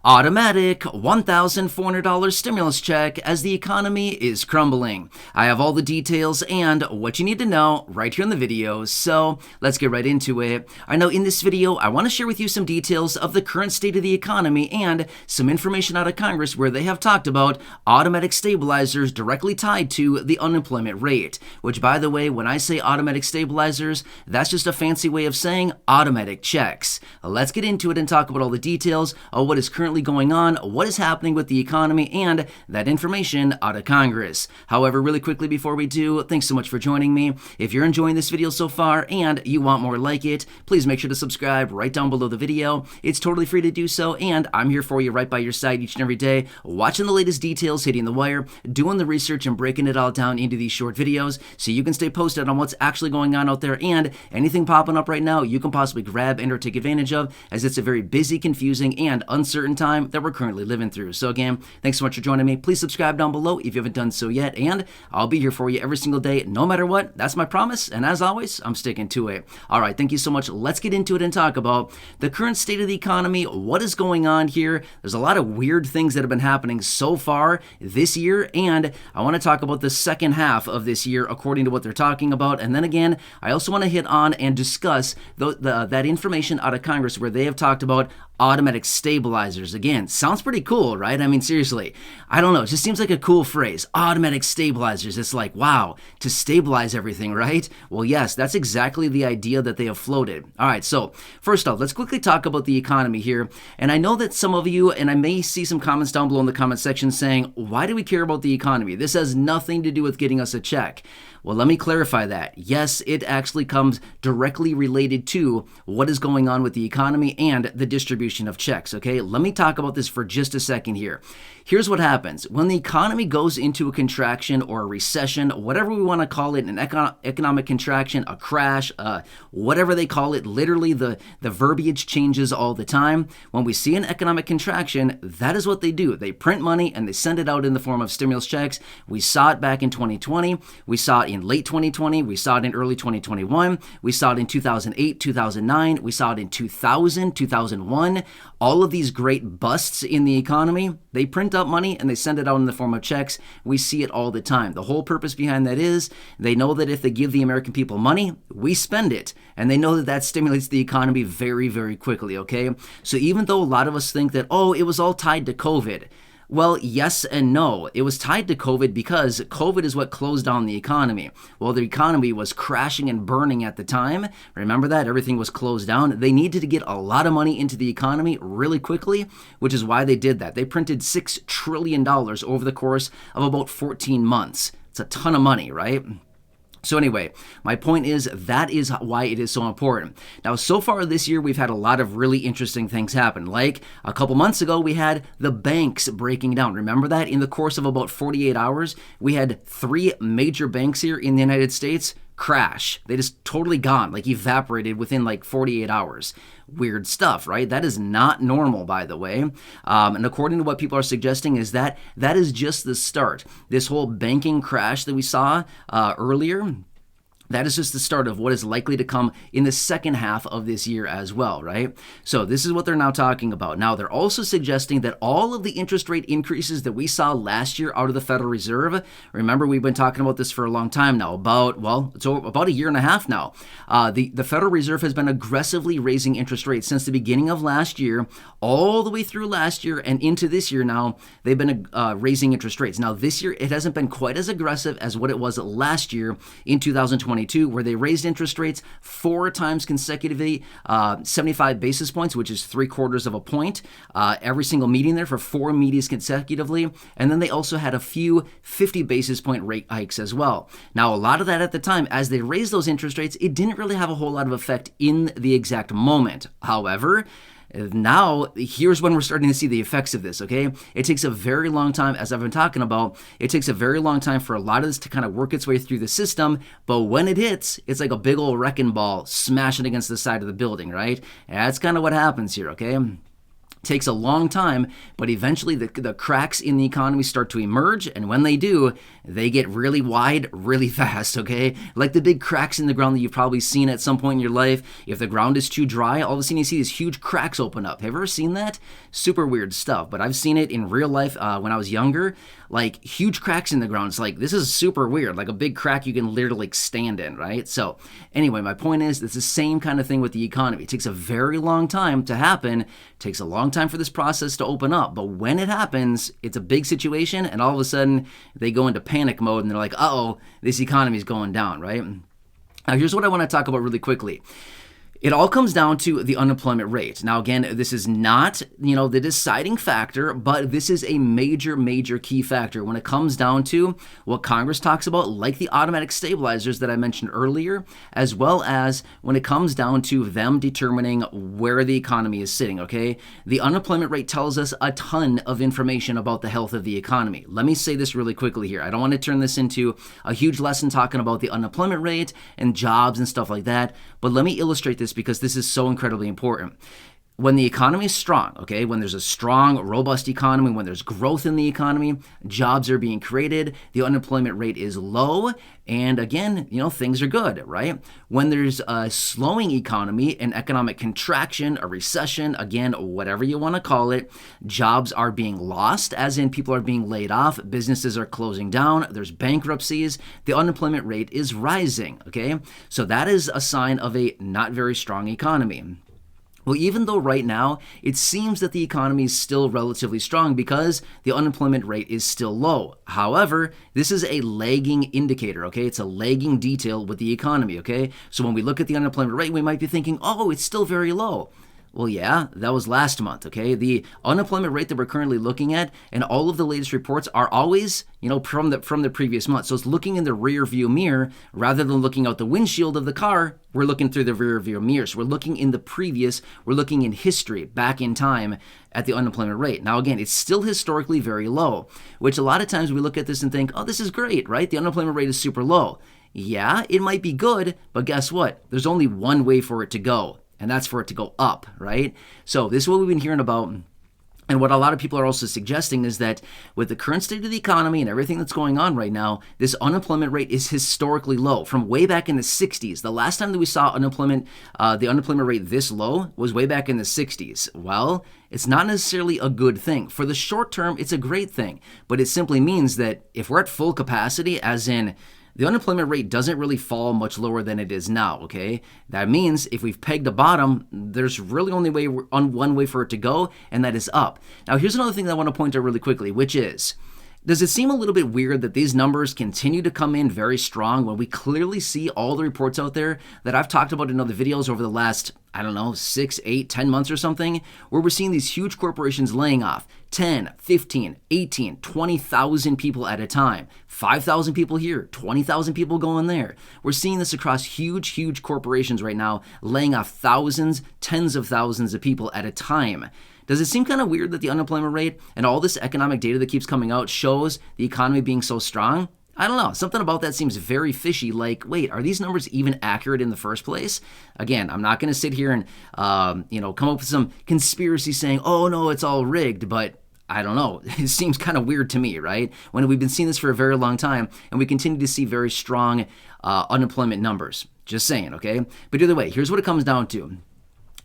Automatic $1,400 stimulus check as the economy is crumbling. I have all the details and what you need to know right here in the video, so let's get right into it. I know in this video, I want to share with you some details of the current state of the economy and some information out of Congress where they have talked about automatic stabilizers directly tied to the unemployment rate, which, by the way, when I say automatic stabilizers, that's just a fancy way of saying automatic checks. Let's get into it and talk about all the details of what is currently going on, what is happening with the economy, and that information out of Congress. However, really quickly before we do, thanks so much for joining me. If you're enjoying this video so far and you want more like it, please make sure to subscribe right down below the video. It's totally free to do so, and I'm here for you right by your side each and every day, watching the latest details, hitting the wire, doing the research, and breaking it all down into these short videos so you can stay posted on what's actually going on out there, and anything popping up right now you can possibly grab and or take advantage of, as it's a very busy, confusing, and uncertain time that we're currently living through. So again, thanks so much for joining me. Please subscribe down below if you haven't done so yet, and I'll be here for you every single day, no matter what. That's my promise, and as always, I'm sticking to it. All right, thank you so much. Let's get into it and talk about the current state of the economy, what is going on here. There's a lot of weird things that have been happening so far this year, and I want to talk about the second half of this year according to what they're talking about. And then again, I also want to hit on and discuss that information out of Congress where they have talked about automatic stabilizers. Again, sounds pretty cool, right? I mean, seriously, I don't know. It just seems like a cool phrase. Automatic stabilizers. It's like, wow, to stabilize everything, right? Well, yes, that's exactly the idea that they have floated. All right, so first off, let's quickly talk about the economy here. And I know that some of you, and I may see some comments down below in the comment section saying, why do we care about the economy? This has nothing to do with getting us a check. Well, let me clarify that. Yes, it actually comes directly related to what is going on with the economy and the distribution of checks, okay? Let me talk about this for just a second here. Here's what happens. When the economy goes into a contraction or a recession, whatever we want to call it, an economic contraction, a crash, whatever they call it, literally the verbiage changes all the time. When we see an economic contraction, that is what they do. They print money and they send it out in the form of stimulus checks. We saw it back in 2020. We saw it in late 2020. We saw it in early 2021. We saw it in 2008, 2009. We saw it in 2000, 2001. All of these great busts in the economy, they print out money and they send it out in the form of checks. We see it all the time. The whole purpose behind that is they know that if they give the American people money, we spend it. And they know that that stimulates the economy very, very quickly, okay? So even though a lot of us think that, oh, it was all tied to COVID, well, yes and no. It was tied to COVID because COVID is what closed down the economy. Well, the economy was crashing and burning at the time. Remember that? Everything was closed down. They needed to get a lot of money into the economy really quickly, which is why they did that. They printed $6 trillion over the course of about 14 months. It's a ton of money, right? So anyway, my point is that is why it is so important. Now, so far this year, we've had a lot of really interesting things happen. Like a couple months ago, we had the banks breaking down. Remember that? In the course of about 48 hours, we had 3 major banks here in the United States crash. They just totally gone, like evaporated within like 48 hours. Weird stuff, right? That is not normal, by the way. And according to what people are suggesting is that is just the start. This whole banking crash that we saw earlier, that is just the start of what is likely to come in the second half of this year as well, right? So this is what they're now talking about. Now, they're also suggesting that all of the interest rate increases that we saw last year out of the Federal Reserve, remember, we've been talking about this for a long time now, it's about a year and a half now. The Federal Reserve has been aggressively raising interest rates since the beginning of last year, all the way through last year and into this year now. They've been raising interest rates. Now, this year, it hasn't been quite as aggressive as what it was last year in 2020. Where they raised interest rates 4 times consecutively, 75 basis points, which is 3/4 of a point, every single meeting there for 4 meetings consecutively. And then they also had a few 50 basis point rate hikes as well. Now, a lot of that at the time, as they raised those interest rates, it didn't really have a whole lot of effect in the exact moment. However, now, here's when we're starting to see the effects of this, okay? It takes a very long time, as I've been talking about, it takes a very long time for a lot of this to kind of work its way through the system, but when it hits, it's like a big old wrecking ball smashing against the side of the building, right? And that's kind of what happens here, okay? Takes a long time, but eventually the cracks in the economy start to emerge, and when they do, they get really wide really fast, okay? Like the big cracks in the ground that you've probably seen at some point in your life. If the ground is too dry, all of a sudden you see these huge cracks open up. Have you ever seen that? Super weird stuff, but I've seen it in real life when I was younger, like huge cracks in the ground. It's like, this is super weird, like a big crack you can literally stand in, right? So anyway, my point is, it's the same kind of thing with the economy. It takes a very long time to happen. It takes a long time for this process to open up, but when it happens, it's a big situation, and all of a sudden they go into panic mode and they're like, uh-oh, this economy is going down, right? Now here's what I want to talk about really quickly. It all comes down to the unemployment rate. Now, again, this is not, the deciding factor, but this is a major, major key factor when it comes down to what Congress talks about, like the automatic stabilizers that I mentioned earlier, as well as when it comes down to them determining where the economy is sitting, okay? The unemployment rate tells us a ton of information about the health of the economy. Let me say this really quickly here. I don't want to turn this into a huge lesson talking about the unemployment rate and jobs and stuff like that, but let me illustrate this because this is so incredibly important. When the economy is strong, okay, when there's a strong, robust economy, when there's growth in the economy, jobs are being created, the unemployment rate is low, and again, things are good, right? When there's a slowing economy, an economic contraction, a recession, again, whatever you want to call it, jobs are being lost, as in people are being laid off, businesses are closing down, there's bankruptcies, the unemployment rate is rising, okay? So that is a sign of a not very strong economy. Well, even though right now it seems that the economy is still relatively strong because the unemployment rate is still low. However, this is a lagging indicator, okay? It's a lagging detail with the economy, okay? So when we look at the unemployment rate, we might be thinking, oh, it's still very low. Well, yeah, that was last month, okay? The unemployment rate that we're currently looking at and all of the latest reports are always, from the previous month. So it's looking in the rear view mirror rather than looking out the windshield of the car. We're looking through the rear view mirror. So we're looking in we're looking in history, back in time at the unemployment rate. Now, again, it's still historically very low, which a lot of times we look at this and think, oh, this is great, right? The unemployment rate is super low. Yeah, it might be good, but guess what? There's only one way for it to go. And that's for it to go up, right? So this is what we've been hearing about. And what a lot of people are also suggesting is that with the current state of the economy and everything that's going on right now, this unemployment rate is historically low. From way back in the 60s, the last time that we saw the unemployment rate this low was way back in the 60s. Well, it's not necessarily a good thing. For the short term, it's a great thing. But it simply means that if we're at full capacity, as in the unemployment rate doesn't really fall much lower than it is now, okay? That means if we've pegged a bottom, there's really only one way for it to go, and that is up. Now, here's another thing that I want to point out really quickly, which is, does it seem a little bit weird that these numbers continue to come in very strong when we clearly see all the reports out there that I've talked about in other videos over the last, 6, 8, 10 months or something, where we're seeing these huge corporations laying off 10, 15, 18, 20,000 people at a time, 5,000 people here, 20,000 people going there. We're seeing this across huge, huge corporations right now, laying off thousands, tens of thousands of people at a time. Does it seem kind of weird that the unemployment rate and all this economic data that keeps coming out shows the economy being so strong? I don't know. Something about that seems very fishy. Like, wait, are these numbers even accurate in the first place? Again, I'm not going to sit here and, come up with some conspiracy saying, oh, no, it's all rigged. But I don't know. It seems kind of weird to me, right? When we've been seeing this for a very long time and we continue to see very strong unemployment numbers. Just saying, okay? But either way, here's what it comes down to.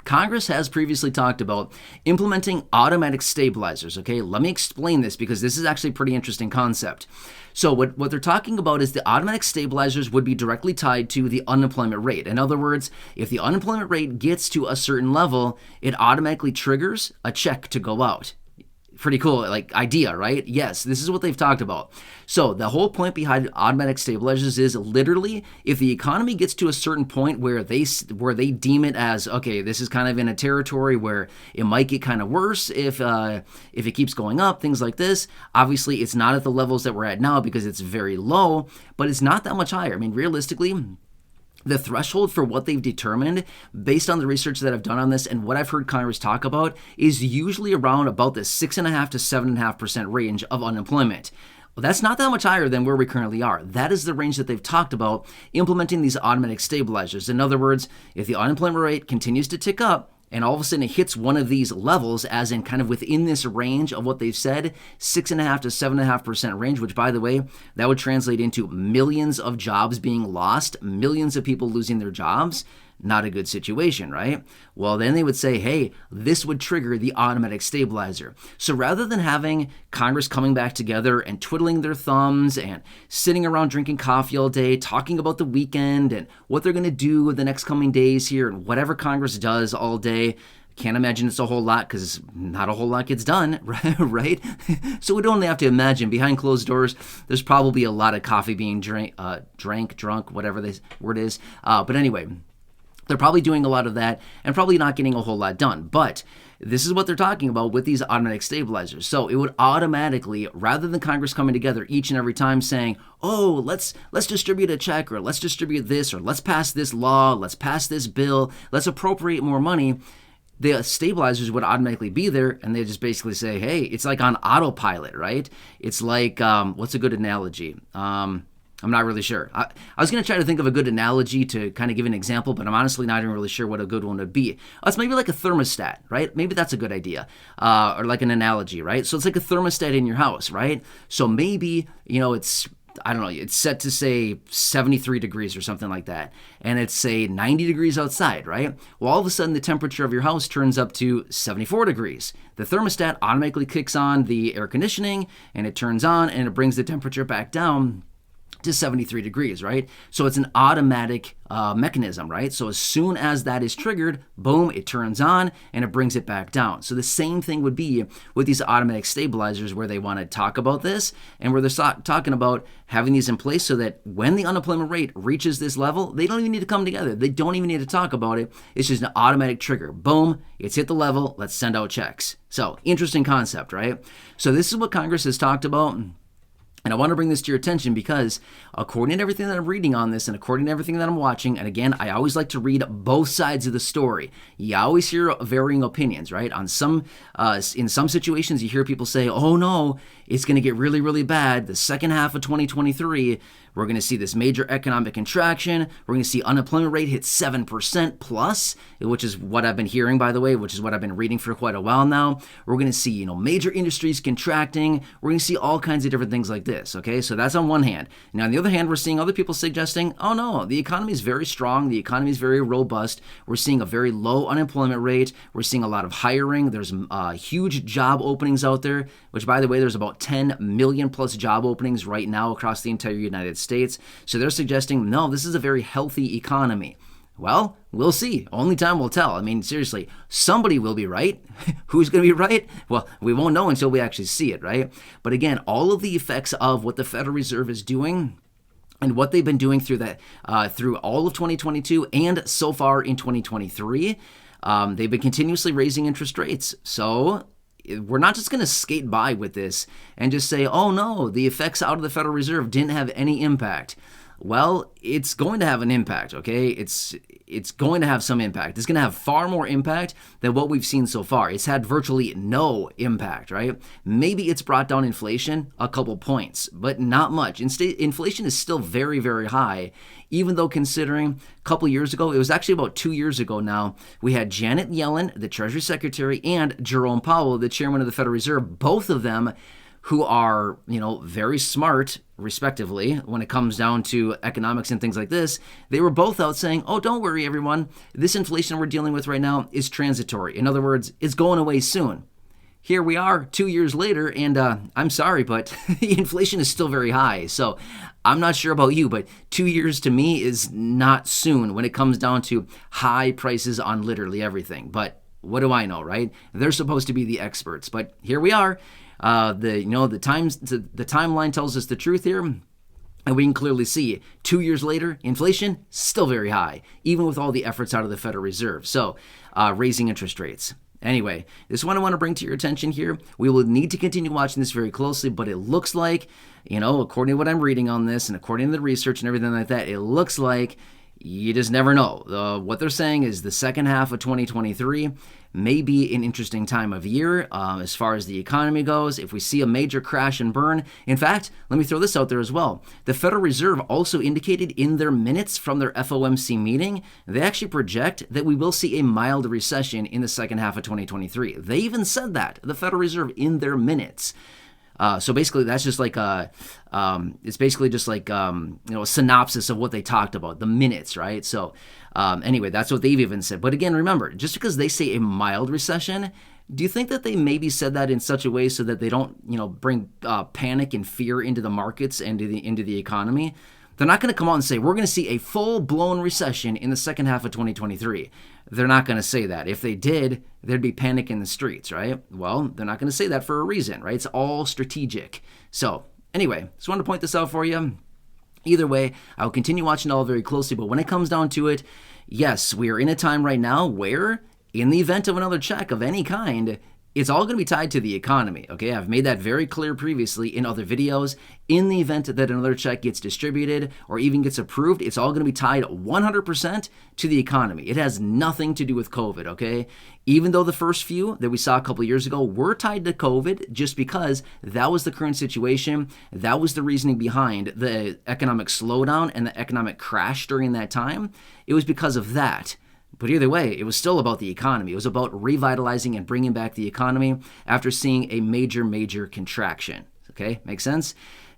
Congress has previously talked about implementing automatic stabilizers, okay? Let me explain this because this is actually a pretty interesting concept. So what they're talking about is the automatic stabilizers would be directly tied to the unemployment rate. In other words, if the unemployment rate gets to a certain level, it automatically triggers a check to go out. Pretty cool, idea, right? Yes, this is what they've talked about. So the whole point behind automatic stabilizers is literally if the economy gets to a certain point where they deem it as, okay, this is kind of in a territory where it might get kind of worse if it keeps going up, things like this. Obviously, it's not at the levels that we're at now because it's very low, but it's not that much higher. I mean, realistically, the threshold for what they've determined based on the research that I've done on this and what I've heard Congress talk about is usually around about the 6.5% to 7.5% range of unemployment. Well, that's not that much higher than where we currently are. That is the range that they've talked about implementing these automatic stabilizers. In other words, if the unemployment rate continues to tick up, and all of a sudden it hits one of these levels, as in kind of within this range of what they've said, 6.5 to 7.5% range, which, by the way, that would translate into millions of jobs being lost, millions of people losing their jobs. Not a good situation, right? Well, then they would say, hey, this would trigger the automatic stabilizer. So rather than having Congress coming back together and twiddling their thumbs and sitting around drinking coffee all day, talking about the weekend and what they're going to do the next coming days here and whatever Congress does all day, can't imagine it's a whole lot because not a whole lot gets done, right? So we don't only have to imagine behind closed doors, there's probably a lot of coffee being drunk, whatever the word is. But anyway, they're probably doing a lot of that and probably not getting a whole lot done. But this is what they're talking about with these automatic stabilizers. So it would automatically, rather than Congress coming together each and every time saying, oh, let's distribute a check, or let's distribute this, or let's pass this law, let's pass this bill, let's appropriate more money, the stabilizers would automatically be there, and they just basically say, hey, it's like on autopilot, right? It's like, what's a good analogy? I'm not really sure. I was going to try to think of a good analogy to kind of give an example, but I'm honestly not even really sure what a good one would be. It's maybe like a thermostat, right? Maybe that's a good idea, or like an analogy, right? So it's like a thermostat in your house, right? So maybe, it's set to say 73 degrees or something like that, and it's say 90 degrees outside, right? Well, all of a sudden the temperature of your house turns up to 74 degrees. The thermostat automatically kicks on the air conditioning, and it turns on, and it brings the temperature back down to 73 degrees, right? So it's an automatic mechanism, right? So as soon as that is triggered, boom, it turns on and it brings it back down. So the same thing would be with these automatic stabilizers, where they want to talk about this and where they're talking about having these in place so that when the unemployment rate reaches this level, they don't even need to come together. They don't even need to talk about it. It's just an automatic trigger. Boom, it's hit the level. Let's send out checks. So interesting concept, right? So this is what Congress has talked about. And I want to bring this to your attention because according to everything that I'm reading on this and according to everything that I'm watching, and again, I always like to read both sides of the story. You always hear varying opinions, right? In some situations, you hear people say, oh no, it's going to get really, really bad. The second half of 2023, we're going to see this major economic contraction. We're going to see unemployment rate hit 7% plus, which is what I've been hearing, by the way, which is what I've been reading for quite a while now. We're going to see, major industries contracting. We're going to see all kinds of different things like this, okay? So that's on one hand. Now, on the other hand, we're seeing other people suggesting, oh no, the economy is very strong. The economy is very robust. We're seeing a very low unemployment rate. We're seeing a lot of hiring. There's huge job openings out there, which, by the way, there's about 10 million plus job openings right now across the entire United States. So they're suggesting, no, this is a very healthy economy. Well, we'll see. Only time will tell. I mean, seriously, somebody will be right. Who's going to be right? Well, we won't know until we actually see it, right? But again, all of the effects of what the Federal Reserve is doing and what they've been doing through all of 2022 and so far in 2023, they've been continuously raising interest rates. So we're not just going to skate by with this and just say, oh no, the effects out of the Federal Reserve didn't have any impact. Well, it's going to have an impact, okay? It's going to have some impact. It's going to have far more impact than what we've seen so far. It's had virtually no impact, right? Maybe it's brought down inflation a couple points, but not much. Inflation is still very, very high, even though considering a couple years ago, it was actually about 2 years ago now, we had Janet Yellen, the Treasury Secretary, and Jerome Powell, the Chairman of the Federal Reserve, both of them who are, very smart, respectively, when it comes down to economics and things like this. They were both out saying, oh, don't worry, everyone. This inflation we're dealing with right now is transitory. In other words, it's going away soon. Here we are 2 years later, and I'm sorry, but inflation is still very high. So I'm not sure about you, but 2 years to me is not soon when it comes down to high prices on literally everything. But what do I know, right? They're supposed to be the experts, but here we are. The timeline tells us the truth here, and we can clearly see 2 years later, inflation still very high, even with all the efforts out of the Federal Reserve. So, raising interest rates. Anyway, this one I want to bring to your attention here. We will need to continue watching this very closely, but it looks like, according to what I'm reading on this and according to the research and everything like that, it looks like you just never know. What they're saying is the second half of 2023, may be an interesting time of year as far as the economy goes. If we see a major crash and burn, in fact, let me throw this out there as well. The Federal Reserve also indicated in their minutes from their FOMC meeting, they actually project that we will see a mild recession in the second half of 2023. They even said that, the Federal Reserve, in their minutes. So basically, that's just like it's basically just like a synopsis of what they talked about, the minutes, right? So anyway, that's what they've even said. But again, remember, just because they say a mild recession, do you think that they maybe said that in such a way so that they don't, bring panic and fear into the markets and into the economy? They're not going to come out and say, we're going to see a full-blown recession in the second half of 2023. They're not going to say that. If they did, there'd be panic in the streets, right? Well, they're not going to say that for a reason, right? It's all strategic. So anyway, just wanted to point this out for you. Either way, I will continue watching it all very closely, but when it comes down to it, yes, we are in a time right now where, in the event of another check of any kind, it's all going to be tied to the economy, okay? I've made that very clear previously in other videos. In the event that another check gets distributed or even gets approved, it's all going to be tied 100% to the economy. It has nothing to do with COVID, okay? Even though the first few that we saw a couple of years ago were tied to COVID, just because that was the current situation, that was the reasoning behind the economic slowdown and the economic crash during that time, it was because of that. But either way, it was still about the economy. It was about revitalizing and bringing back the economy after seeing a major contraction. Okay, makes sense?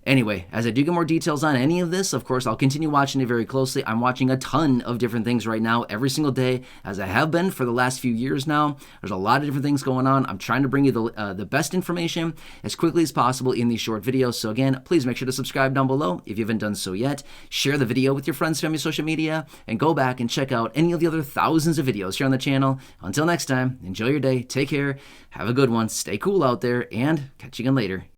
Anyway, as I do get more details on any of this, of course, I'll continue watching it very closely. I'm watching a ton of different things right now, every single day, as I have been for the last few years now. There's a lot of different things going on. I'm trying to bring you the best information as quickly as possible in these short videos. So again, please make sure to subscribe down below if you haven't done so yet. Share the video with your friends, family, social media, and go back and check out any of the other thousands of videos here on the channel. Until next time, enjoy your day, take care, have a good one, stay cool out there, and catch you again later.